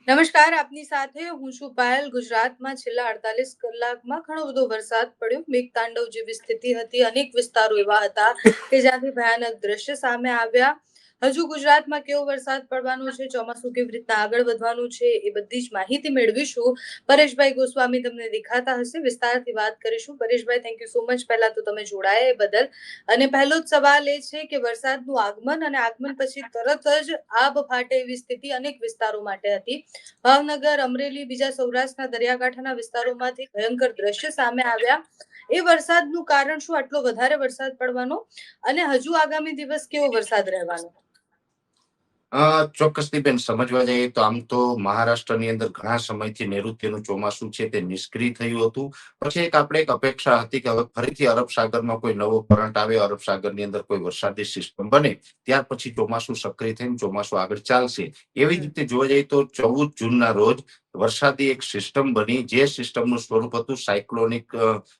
નમસ્કાર, આપની સાથે હું છું પાયલ. ગુજરાતમાં છેલ્લા 48 કલાકમાં ઘણો બધો વરસાદ પડ્યો. મેઘતાંડવ જેવી સ્થિતિ હતી. અનેક વિસ્તારો એવા હતા કે જ્યાંથી ભયાનક દ્રશ્ય સામે આવ્યા. હજુ ગુજરાતમાં કેવો વરસાદ પડવાનો છે, ચોમાસું કેવી રીતના આગળ વધવાનું છે, એ બધી જ માહિતી મેળવીશું. પરેશભાઈ ગોસ્વામી તમને દેખાતા હશે, વિસ્તારથી વાત કરીશું. પરેશભાઈ, થેન્ક યુ સો મચ પહેલા તો તમે જોડાયા એ બદલ. અને પહેલો જ સવાલ એ છે કે વરસાદનું આગમન અને આગમન પછી તરત જ આબ ફાટે એવી સ્થિતિ અનેક વિસ્તારો માટે હતી. ભાવનગર, અમરેલી, બીજા સૌરાષ્ટ્રના દરિયાકાંઠાના વિસ્તારોમાંથી ભયંકર દ્રશ્ય સામે આવ્યા. એ વરસાદનું કારણ શું, આટલો વધારે વરસાદ પડવાનો, અને હજુ આગામી દિવસ કેવો વરસાદ રહેવાનો? ચોક્કસથી બેન, સમજવા જઈએ તો આમ તો મહારાષ્ટ્રની અંદર ઘણા સમયથી નૈઋત્યનું ચોમાસું છે તે નિષ્ક્રિય થયું હતું. પછી આપણે એક અપેક્ષા હતી કે હવે ફરીથી અરબ સાગરમાં કોઈ નવો કરંટ આવે, અરબ સાગરની અંદર કોઈ વરસાદી સિસ્ટમ બને, ત્યાર પછી ચોમાસું સક્રિય થઈને ચોમાસું આગળ ચાલશે. એવી જ હમ. રીતે જોવા જઈએ તો 14 જૂનના રોજ વરસાદી એક સિસ્ટમ બની, જે સિસ્ટમનું સ્વરૂપ હતું સાયક્લોનિક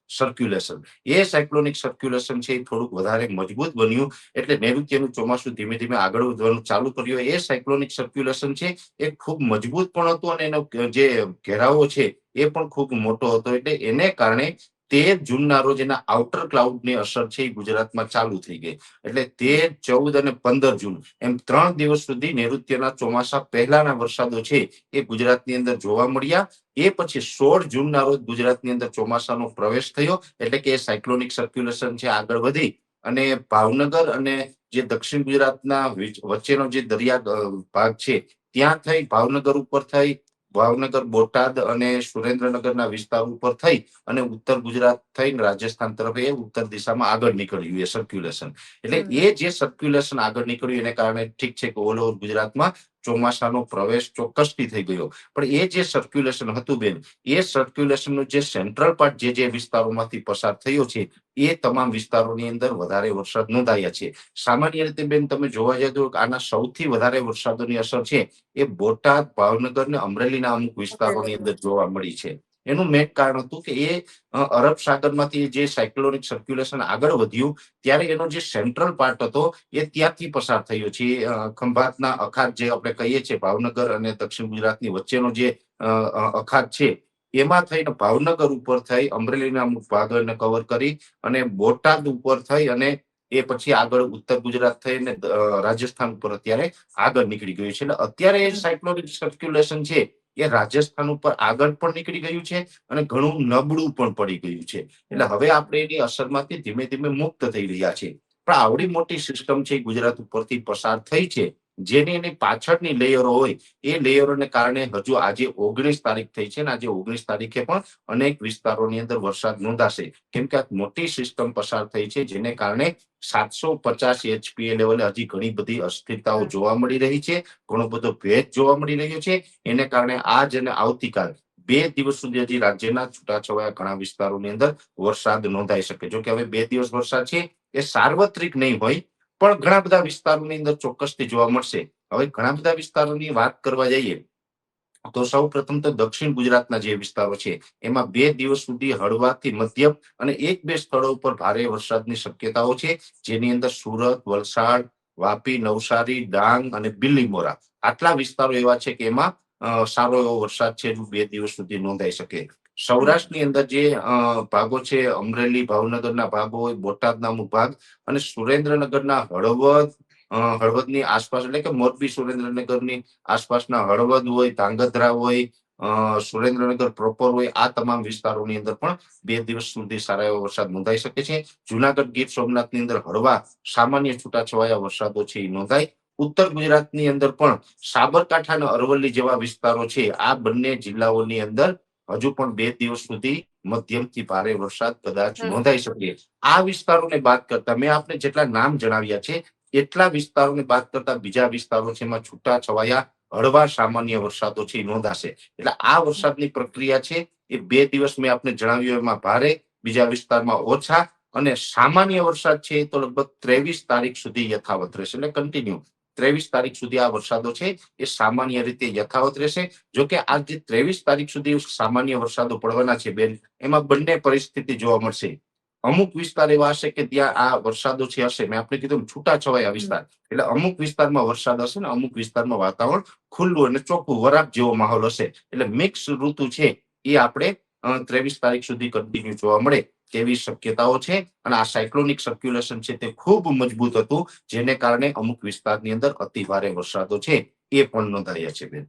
સર્ક્યુલેશન. એ સાયક્લોનિક સર્ક્યુલેશન છે એ થોડુંક વધારે મજબૂત બન્યું, એટલે નૈઋત્યનું ચોમાસું ધીમે ધીમે આગળ વધવાનું ચાલુ કર્યું. એ સાયક્લોનિક સર્ક્યુલેશન છે એ ખૂબ મજબૂત પણ હતું, અને એનો જે ઘેરાવો છે એ પણ ખૂબ મોટો હતો. એટલે એને કારણે 13 જૂનના રોજ એના આઉટર ક્લાઉડની અસર છે એ ગુજરાતમાં ચાલુ થઈ ગઈ. એટલે 13, 14 અને 15 જૂન એમ 3 દિવસ સુધી નૈઋત્યના ચોમાસા પહેલાના વરસાદો છે એ ગુજરાતની અંદર જોવા મળ્યા. એ પછી 16 જૂનના રોજ ગુજરાતની અંદર ચોમાસાનો પ્રવેશ થયો, એટલે કે સાયક્લોનિક સર્ક્યુલેશન છે આગળ વધી અને ભાવનગર અને જે દક્ષિણ ગુજરાતના વચ્ચેનો જે દરિયા ભાગ છે ત્યાં થઈ, ભાવનગર ઉપર થઈ, ભાવનગર, બોટાદ અને સુરેન્દ્રનગરના વિસ્તાર ઉપર થઈ અને ઉત્તર ગુજરાત થઈને રાજસ્થાન તરફ એ ઉત્તર દિશામાં આગળ નીકળ્યું એ સર્ક્યુલેશન. એટલે હમ. એ જે સર્ક્યુલેશન આગળ નીકળ્યું એને કારણે ઠીક છે કે ઓલ ઓવર ગુજરાતમાં ચોમાસાનો પ્રવેશ ચોક્કસથી થઈ ગયો. પણ એ જે સર્ક્યુલેશન હતું બેન, એ સર્ક્યુલેશનનું જે સેન્ટ્રલ પાર્ટ જે વિસ્તારોમાંથી પસાર થયો છે એ તમામ વિસ્તારોની અંદર વધારે વરસાદ નોંધાયા છે. સામાન્ય રીતે બેન તમે જોવા જાય તો આના સૌથી વધારે વરસાદોની અસર છે એ બોટાદ, ભાવનગર ને અમરેલીના અમુક વિસ્તારોની અંદર જોવા મળી છે. એનું મેઇન કારણ હતું કે એ અરબ સાગરમાંથી જે સાયક્લોનિક સર્ક્યુલેશન આગળ વધ્યું ત્યારે એનો જે સેન્ટ્રલ પાર્ટ હતો એ ત્યાંથી પસાર થયો છે. ખંભાતના અખાત જે આપણે કહીએ છીએ, ભાવનગર અને દક્ષિણ ગુજરાતની વચ્ચેનો જે અખાત છે એમાં થઈને ભાવનગર ઉપર થઈ અમરેલીના અમુક ભાગોને કવર કરી અને બોટાદ ઉપર થઈ અને એ પછી આગળ ઉત્તર ગુજરાત થઈને રાજસ્થાન ઉપર અત્યારે આગળ નીકળી ગયું છે. એટલે અત્યારે એ સાયક્લોનિક સર્ક્યુલેશન છે એ રાજસ્થાન ઉપર આગળ પણ નીકળી ગયું છે અને ઘણું નબળું પણ પડી ગયું છે. એટલે હવે આપણે એની અસરમાંથી ધીમે ધીમે મુક્ત થઈ રહ્યા છે. પણ આવડી મોટી સિસ્ટમ છે ગુજરાત ઉપરથી પસાર થઈ છે, જેની એની પાછળની લેયરો હોય એ લેયરોને કારણે હજુ આજે 19 તારીખ થઈ છે, અને આજે 19 તારીખે પણ અનેક વિસ્તારોની અંદર વરસાદ નોંધાશે, કેમ કે આ મોટી સિસ્ટમ પસાર થઈ છે, જેને કારણે 750 એચપીએ લેવલે હજી ઘણી બધી અસ્થિરતાઓ જોવા મળી રહી છે, ઘણો બધો ભેજ જોવા મળી રહ્યો છે. એને કારણે આજ અને આવતીકાલ 2 દિવસ સુધી હજી રાજ્યના છૂટાછવાયા ઘણા વિસ્તારોની અંદર વરસાદ નોંધાઈ શકે. જો કે હવે 2 દિવસ વરસાદ છે એ સાર્વત્રિક નહીં હોય, પણ ઘણા બધા વિસ્તારોની અંદર ચોક્કસથી જોવા મળશે. હવે ઘણા બધા વિસ્તારોની વાત કરવા જઈએ તો સૌ પ્રથમ તો દક્ષિણ ગુજરાતના જે વિસ્તારો છે એમાં 2 દિવસ સુધી હળવાથી મધ્યમ અને 1-2 સ્થળો ઉપર ભારે વરસાદની શક્યતાઓ છે, જેની અંદર સુરત, વલસાડ, વાપી, નવસારી, ડાંગ અને બિલીમોરા આટલા વિસ્તારો એવા છે કે એમાં સારો એવો વરસાદ છે 2 દિવસ સુધી નોંધાઈ શકે. સૌરાષ્ટ્રની અંદર જે ભાગો છે, અમરેલી, ભાવનગરના ભાગો હોય, બોટાદના અમુક ભાગ અને સુરેન્દ્રનગરના હળવદની આસપાસ, એટલે કે મોરબી સુરેન્દ્રનગરની આસપાસના હળવદ હોય, ધાંગધ્રા હોય, સુરેન્દ્રનગર પ્રોપર હોય, આ તમામ વિસ્તારોની અંદર પણ 2 દિવસ સુધી સારા એવો વરસાદ નોંધાઈ શકે છે. જુનાગઢ, ગીર સોમનાથની અંદર હળવા સામાન્ય છૂટાછવાયા વરસાદો છે એ નોંધાય. ઉત્તર ગુજરાતની અંદર પણ સાબરકાંઠા અને અરવલ્લી જેવા વિસ્તારો છે, આ બંને જિલ્લાઓની અંદર હજુ પણ 2 દિવસ સુધી મધ્યમથી ભારે વરસાદ કદાચ હમ. નોંધાઈ શકે. આ વિસ્તારોને બાદ કરતા મેં આપને જેટલા નામ જણાવ્યા છે એટલા વિસ્તારોને બાદ કરતા બીજા વિસ્તારો છે એમાં છૂટા છવાયા હળવા સામાન્ય વરસાદો છે એ નોંધાશે. એટલે આ વરસાદની પ્રક્રિયા છે એ 2 દિવસ મેં આપને જણાવ્યું એમાં ભારે, બીજા વિસ્તારમાં ઓછા, અને સામાન્ય વરસાદ છે તો લગભગ 23 તારીખ સુધી યથાવત રહેશે. એટલે કન્ટિન્યુ 23 તારીખ સુધી આ વરસાદો છે એ સામાન્ય રીતે યથાવત રહેશે. જોકે આ જે 23 તારીખ સુધી સામાન્ય વરસાદો પડવાના છે બેન, એમાં બંને પરિસ્થિતિ જોવા મળશે. અમુક વિસ્તાર એવા હશે કે ત્યાં આ વરસાદો છે હશે, મેં આપણે કીધું છૂટાછવાયા વિસ્તાર, એટલે અમુક વિસ્તારમાં વરસાદ હશે ને અમુક વિસ્તારમાં વાતાવરણ ખુલ્લું અને ચોખ્ખું વરાપ જેવો માહોલ હશે. એટલે મિક્સ ઋતુ છે એ આપણે 23 તારીખ સુધી કન્ટિન્યુ જોવા મળે તેવી શક્યતાઓ છે. અને આ સાયક્લોનિક સર્ક્યુલેશન છે તે ખૂબ મજબૂત હતું, જેને કારણે અમુક વિસ્તારની અંદર અતિ ભારે વરસાદો છે એ પણ નોંધાયા છે બેન.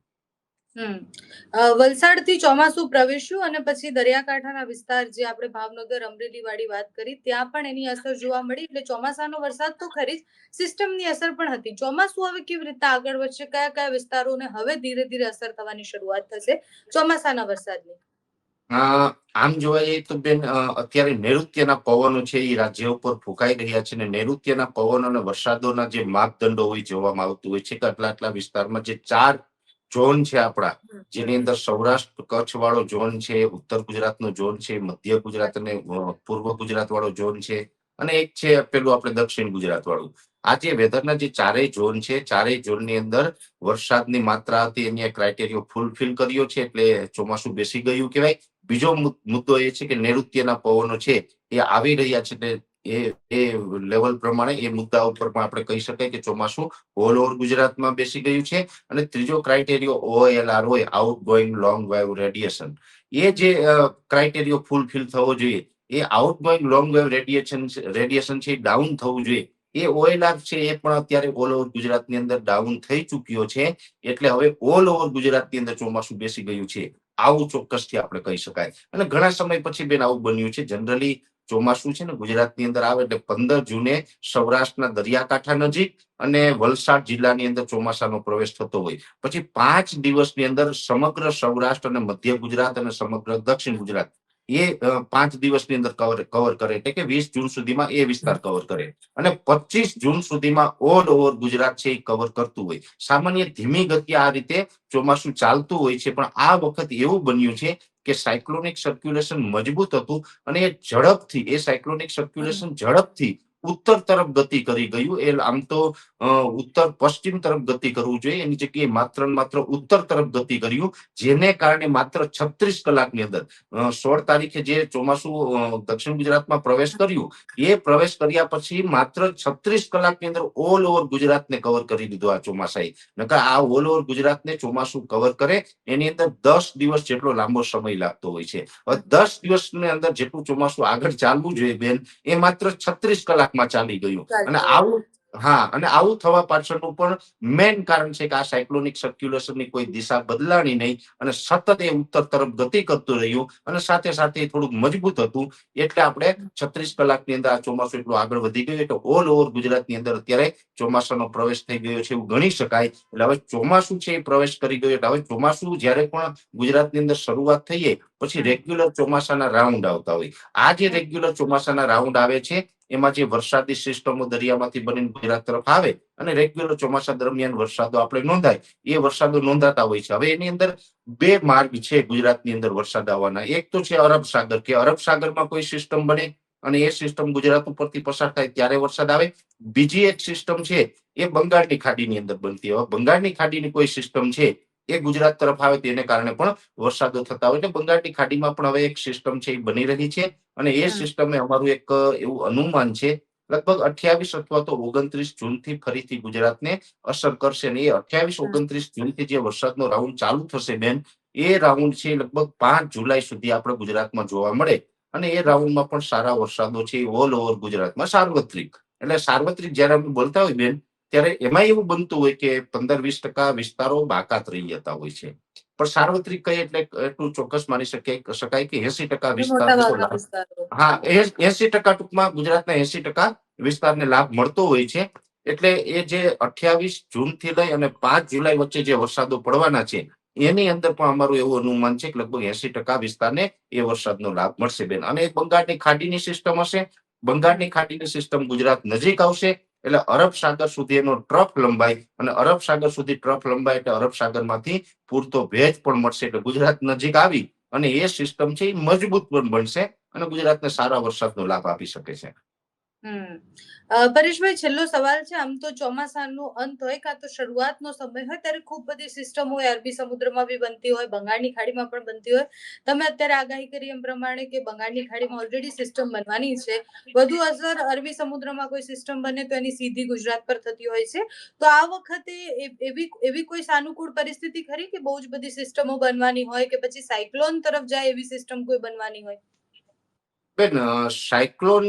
વલસાડથી ચોમાસું પ્રવેશ્યું અને પછી દરિયાકાંઠાના વિસ્તાર જે આપણે ભાવનગર અમરેલી વાળી વાત કરી ત્યાં પણ એની અસર જોવા મળી. એટલે ચોમાસાનો વરસાદ તો ખરી જ, સિસ્ટમની અસર પણ હતી. ચોમાસું હવે કેવી રીતે આગળ વધશે, કયા કયા વિસ્તારોને હવે ધીરે ધીરે અસર થવાની શરૂઆત થશે ચોમાસાના વરસાદની? આમ જોવા જઈએ તો બેન અત્યારે નૈઋત્યના પવનો છે એ રાજ્ય ઉપર ફૂંકાઈ રહ્યા છે, ને નૈઋત્યના પવનો અને વરસાદોના જે માપદંડો હોય જોવામાં આવતું હોય છે કે આટલા વિસ્તારમાં જે 4 ઝોન છે આપણા, જેની અંદર સૌરાષ્ટ્ર કચ્છ વાળો ઝોન છે, ઉત્તર ગુજરાતનો ઝોન છે, મધ્ય ગુજરાત અને પૂર્વ ગુજરાત વાળો ઝોન છે, અને એક છે પેલું આપણે દક્ષિણ ગુજરાત વાળું. આ જે વેધરના જે ચારેય ઝોન છે, ચારેય ઝોનની અંદર વરસાદની માત્રા હતી એની ક્રાઇટેરિયો ફૂલફિલ કર્યો છે, એટલે ચોમાસું બેસી ગયું કહેવાય. બીજો મુદ્દો એ છે કે નૈઋત્યના પવનો છે એ આવી રહ્યા છે, એટલે એ લેવલ પ્રમાણે એ મુદ્દા ઉપર પણ આપણે કહી શકાય કે ચોમાસું ઓલ ઓવર ગુજરાતમાં બેસી ગયું છે. અને ત્રીજો ક્રાઇટેરિયો OLR હોય, outgoing long wave radiation, એ જે ક્રાઇટેરિયો ફૂલફિલ થવો જોઈએ, એ outgoing long wave radiation છે ડાઉન થવું જોઈએ. એ OLR છે એ પણ અત્યારે ઓલ ઓવર ગુજરાતની અંદર ડાઉન થઈ ચુક્યો છે. એટલે હવે ઓલ ઓવર ગુજરાતની અંદર ચોમાસું બેસી ગયું છે, આવું ચોક્કસથી આપણે કહી શકાય. અને ઘણા સમય પછી બેન આવું બન્યું છે. જનરલી ચોમાસું છે ને ગુજરાતની અંદર આવે એટલે 15 જૂને સૌરાષ્ટ્રના દરિયાકાંઠા નજીક અને વલસાડ જિલ્લાની અંદર ચોમાસાનો પ્રવેશ થતો હોય. પછી 5 દિવસની અંદર સમગ્ર સૌરાષ્ટ્ર અને મધ્ય ગુજરાત અને સમગ્ર દક્ષિણ ગુજરાત એ 5 દિવસની અંદર કવર કરે, એટલે કે 20 જૂન સુધીમાં એ વિસ્તાર કવર કરે, અને 25 જૂન સુધીમાં ઓલ ઓવર ગુજરાત છે એ કવર કરતું હોય. સામાન્ય ધીમી ગતિએ આ રીતે ચોમાસું ચાલતું હોય છે, પણ આ વખત એવું બન્યું છે કે સાયક્લોનિક સર્ક્યુલેશન મજબૂત હતું અને એ સાયક્લોનિક સર્ક્યુલેશન ઝડપથી ઉત્તર તરફ ગતિ કરી ગયું. એ આમ તો ઉત્તર પશ્ચિમ તરફ ગતિ કરવું જોઈએ, એની જગ્યાએ માત્ર ઉત્તર તરફ ગતિ કર્યું, જેને કારણે માત્ર 36 કલાકની અંદર 16 તારીખે જે ચોમાસું દક્ષિણ ગુજરાતમાં પ્રવેશ કર્યું, એ પ્રવેશ કર્યા પછી માત્ર 36 કલાકની અંદર ઓલ ઓવર ગુજરાતને કવર કરી દીધું આ ચોમાસાએ. નકર આ ઓલ ઓવર ગુજરાતને ચોમાસું કવર કરે એની અંદર 10 દિવસ જેટલો લાંબો સમય લાગતો હોય છે. હવે 10 દિવસની અંદર જેટલું ચોમાસું આગળ ચાલવું જોઈએ બેન, એ માત્ર 36 કલાકમાં ચાલી ગયું. અને આવું થવા પાછળનું પણ મેઇન કારણ છે કે આ સાયક્લોનિક સર્ક્યુલેશનની કોઈ દિશા બદલાણી નહીં, અને સતત એ ઉત્તર તરફ ગતિ કરતું રહ્યું, અને સાથે સાથે થોડુંક મજબૂત હતું. એટલે આપણે 36 કલાકની અંદર આ ચોમાસું એટલું આગળ વધી ગયું, એટલે ઓલ ઓવર ગુજરાતની અંદર અત્યારે ચોમાસાનો પ્રવેશ થઈ ગયો છે એવું ગણી શકાય. એટલે હવે ચોમાસું છે એ પ્રવેશ કરી ગયો, એટલે હવે ચોમાસું જ્યારે પણ ગુજરાતની અંદર શરૂઆત થઈએ પછી રેગ્યુલર ચોમાસાના રાઉન્ડ આવતા હોય. આ જે રેગ્યુલર ચોમાસાના રાઉન્ડ આવે છે એમાં જે વરસાદી સિસ્ટમો દરિયામાંથી બનીને ગુજરાત તરફ આવે અને રેગ્યુલર ચોમાસા દરમિયાન વરસાદો આપણે નોંધાય, એ વરસાદો નોંધાતા હોય છે. હવે એની અંદર 2 માર્ગ છે ગુજરાતની અંદર વરસાદ આવવાના. એક તો છે અરબ સાગર, કે અરબ સાગરમાં કોઈ સિસ્ટમ બને અને એ સિસ્ટમ ગુજરાત ઉપરથી પસાર થાય ત્યારે વરસાદ આવે. બીજી એક સિસ્ટમ છે એ બંગાળની ખાડીની અંદર બનતી. હવે બંગાળની ખાડીની કોઈ સિસ્ટમ છે એ ગુજરાત તરફ આવે તેને કારણે પણ વરસાદો થતા હોય. એટલે બંગાળની ખાડીમાં પણ હવે એક સિસ્ટમ છે એ બની રહી છે, અને એ સિસ્ટમે અમારું એક એવું અનુમાન છે લગભગ 28 અથવા તો 29 જૂનથી ફરીથી ગુજરાતને અસર કરશે. અને એ 28-29 જૂનથી જે વરસાદનો રાઉન્ડ ચાલુ થશે બેન, એ રાઉન્ડ છે લગભગ 5 જુલાઈ સુધી આપણે ગુજરાતમાં જોવા મળે. અને એ રાઉન્ડમાં પણ સારા વરસાદો છે ઓલ ઓવર ગુજરાતમાં સાર્વત્રિક. એટલે સાર્વત્રિક જયારે અમે બોલતા હોય બેન, ત્યારે એમાં એવું બનતું હોય કે 15-20% વિસ્તારો બાકાત રહી જતા હોય છે. પણ સાર્વત્રિક કહીએ એટલે એટલું ચોક્કસ માની શકાય કે 80% વિસ્તાર મોટા ભાગના વિસ્તારો. હા, 80% ટૂંકમાં ગુજરાતના 80% વિસ્તારને લાભ મળતો હોય છે. એટલે એ જે 28 જૂનથી લઈ અને 5 જુલાઈ વચ્ચે જે વરસાદો પડવાના છે એની અંદર પણ અમારું એવું અનુમાન છે કે લગભગ 80% વિસ્તારને એ વરસાદનો લાભ મળશે બેન. અને બંગાળની ખાડીની સિસ્ટમ હશે, બંગાળની ખાડીની સિસ્ટમ ગુજરાત નજીક આવશે, એટલે અરબ સાગર સુધી એનો ટ્રફ લંબાઈ, અને અરબ સાગર સુધી ટ્રફ લંબાઈ એટલે અરબ સાગરમાંથી પૂરતો ભેજ પણ મળશે. એટલે ગુજરાત નજીક આવી અને એ સિસ્ટમ છે એ મજબૂત પણ બનશે અને ગુજરાતને સારા વરસાદનો લાભ આપી શકે છે. પરેશભાઈ, છેલ્લો સવાલ છે. આમ તો ચોમાસાનો અંત હોય કાં તો શરૂઆતનો સમય હોય ત્યારે ખૂબ બધી સિસ્ટમ હોય, અરબી સમુદ્રમાં બી બનતી હોય, બંગાળની ખાડીમાં પણ બનતી હોય. તમે અત્યારે આગાહી કરી એમ પ્રમાણે કે બંગાળની ખાડીમાં ઓલરેડી સિસ્ટમ બનવાની છે. વધુ અસર અરબી સમુદ્રમાં કોઈ સિસ્ટમ બને તો એની સીધી ગુજરાત પર થતી હોય છે. તો આ વખતે એવી એવી કોઈ સાનુકૂળ પરિસ્થિતિ ખરી કે બહુ જ બધી સિસ્ટમો બનવાની હોય કે પછી સાયક્લોન તરફ જાય એવી સિસ્ટમ કોઈ બનવાની હોય? બેન, સાયક્લોન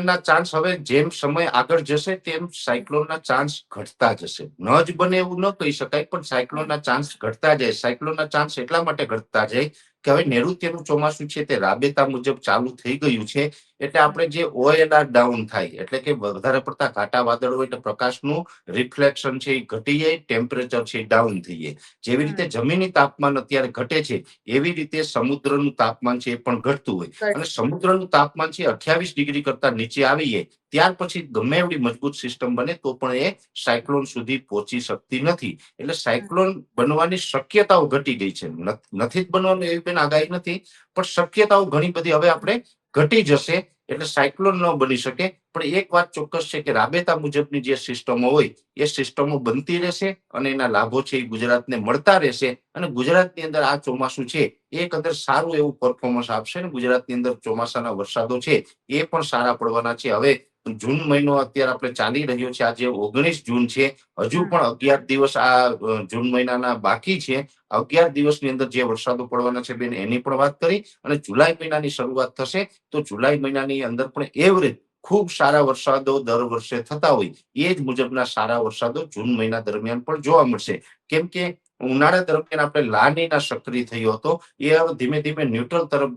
ના ચાન્સ હવે જેમ સમય આગળ જશે તેમ સાયક્લોન ના ચાન્સ ઘટતા જશે. ન જ બને એવું ન કહી શકાય, પણ સાયક્લોન ના ચાન્સ ઘટતા જાય. સાયક્લોન ના ચાન્સ એટલા માટે ઘટતા જાય કે હવે નૈઋત્યનું ચોમાસું છે તે રાબેતા મુજબ ચાલુ થઈ ગયું છે. એટલે આપણે જે OLR ડાઉન થાય, એટલે કે વધારે પડતા ઘાટા વાદળ હોય એટલે પ્રકાશનું રિફ્લેક્શન છે એ ઘટી જાય, ટેમ્પરેચર છે એ ડાઉન થઈ જાય. જેવી રીતે જમીની તાપમાન અત્યારે ઘટે છે, એવી રીતે સમુદ્રનું તાપમાન છે એ પણ ઘટતું હોય. અને સમુદ્રનું તાપમાન છે 28 ડિગ્રી કરતા નીચે આવી જાય ત્યાર પછી ગમે એવડી મજબૂત સિસ્ટમ બને તો પણ એ સાયક્લોન સુધી પહોંચી શકતી નથી. એટલે સાયક્લોન બનવાની શક્યતાઓ ઘટી ગઈ છે. નથી જ બનવાનું એવી પણ આગાહી નથી, પણ શક્યતાઓ ઘણી બધી હવે આપણે ઘટી જશે. એટલે સાયક્લોન ન બની શકે. પણ એક વાત ચોક્કસ છે કે રાબેતા મુજબની જે સિસ્ટમો હોય એ સિસ્ટમો બનતી રહેશે અને એના લાભો છે એ ગુજરાતને મળતા રહેશે. અને ગુજરાતની અંદર આ ચોમાસું છે એક અંદર સારું એવું પરફોર્મન્સ આપશે ને ગુજરાતની અંદર ચોમાસાના વરસાદો છે એ પણ સારા પડવાના છે. હવે જૂન મહિનો અત્યારે આપણે ચાલી રહ્યો છે, આજે 19 જૂન છે. હજુ પણ 11 દિવસ આ જૂન મહિનાના બાકી છે. 11 દિવસની અંદર જે વરસાદો પડવાના છે બેન એની પણ વાત કરી. અને જુલાઈ મહિનાની શરૂઆત થશે તો જુલાઈ મહિનાની અંદર પણ એવરેજ ખૂબ સારા વરસાદો દર વર્ષે થતા હોય એ જ મુજબના સારા વરસાદો જૂન મહિના દરમિયાન પણ જોવા મળશે. કેમ કે ઉનાળા દરમિયાન આપણે લાનીના સક્રિય થયો હતો, એ હવે ધીમે ધીમે ન્યુટ્રલ તરફ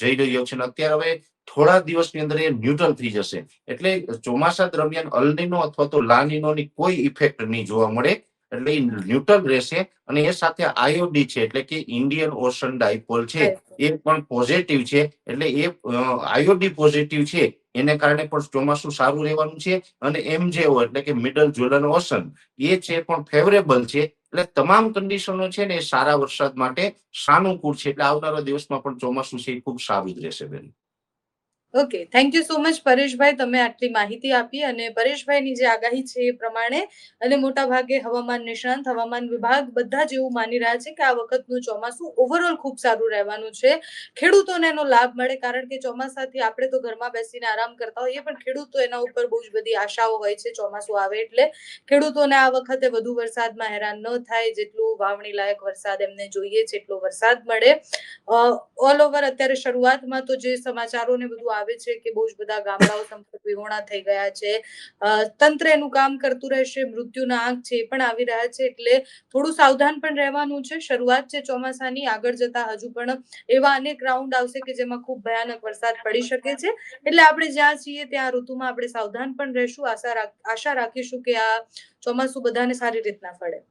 જઈ રહ્યો છે. અને અત્યારે હવે થોડા દિવસની અંદર એ ન્યુટ્રલ થઈ જશે. એટલે ચોમાસા દરમિયાન અલનીનો અથવા તો લાનીનોની કોઈ ઇફેક્ટ નહીં જોવા મળે. એટલે એ ન્યુટ્રલ રહેશે. અને એ સાથે આઈઓડી છે એટલે કે ઇન્ડિયન ઓશન ડાયપોલ છે એ પણ પોઝિટિવ છે. એટલે એ આઈઓડી પોઝિટિવ છે એને કારણે પણ ચોમાસું સારું રહેવાનું છે. અને MJO એટલે કે મિડલ જોર્ડન ઓશન એ છે પણ ફેવરેબલ છે. એટલે તમામ કન્ડિશનો છે ને એ સારા વરસાદ માટે સાનુકૂળ છે. એટલે આવનારા દિવસમાં પણ ચોમાસું છે એ ખૂબ સારું જ રહેશે બેન. Okay, thank you so much પરેશભાઈ, તમે આટલી માહિતી આપી. અને પરેશભાઈની જે આગાહી છે એ પ્રમાણે અને મોટા ભાગે હવામાન નિષ્ણાંત, હવામાન વિભાગ બધા જ એવું માની રહ્યા છે કે આ વખતનું ચોમાસું ઓવરઓલ ખૂબ સારું રહેવાનું છે. ખેડૂતોને એનો લાભ મળે, કારણ કે ચોમાસાથી આપણે તો ઘરમાં બેસીને આરામ કરતા હોઈએ પણ ખેડૂતો એના ઉપર બહુ જ બધી આશાઓ હોય છે. ચોમાસું આવે એટલે ખેડૂતોને આ વખતે વધુ વરસાદમાં હેરાન ન થાય, જેટલું વાવણી લાયક વરસાદ એમને જોઈએ છે એટલો વરસાદ મળે. ઓલ ઓવર અત્યારે શરૂઆતમાં તો જે સમાચારો ને બધું આવે છે કે બહુ જ બધા ગામડાઓ સંપર્ક વિહોણા થઈ ગયા છે. તંત્ર એનું કામ કરતું રહેશે. મૃત્યુના આંક છે એ પણ આવી રહ્યા છે. એટલે થોડું સાવધાન પણ રહેવાનું છે. શરૂઆત છે ચોમાસાની, આગળ જતા હજુ પણ એવા અનેક રાઉન્ડ આવશે કે જેમાં ખૂબ ભયાનક વરસાદ પડી શકે છે. એટલે આપણે જ્યાં છીએ ત્યાં ઋતુમાં આપણે સાવધાન પણ રહેશું. આશા રાખીશું કે આ ચોમાસું બધાને સારી રીતના ફળે.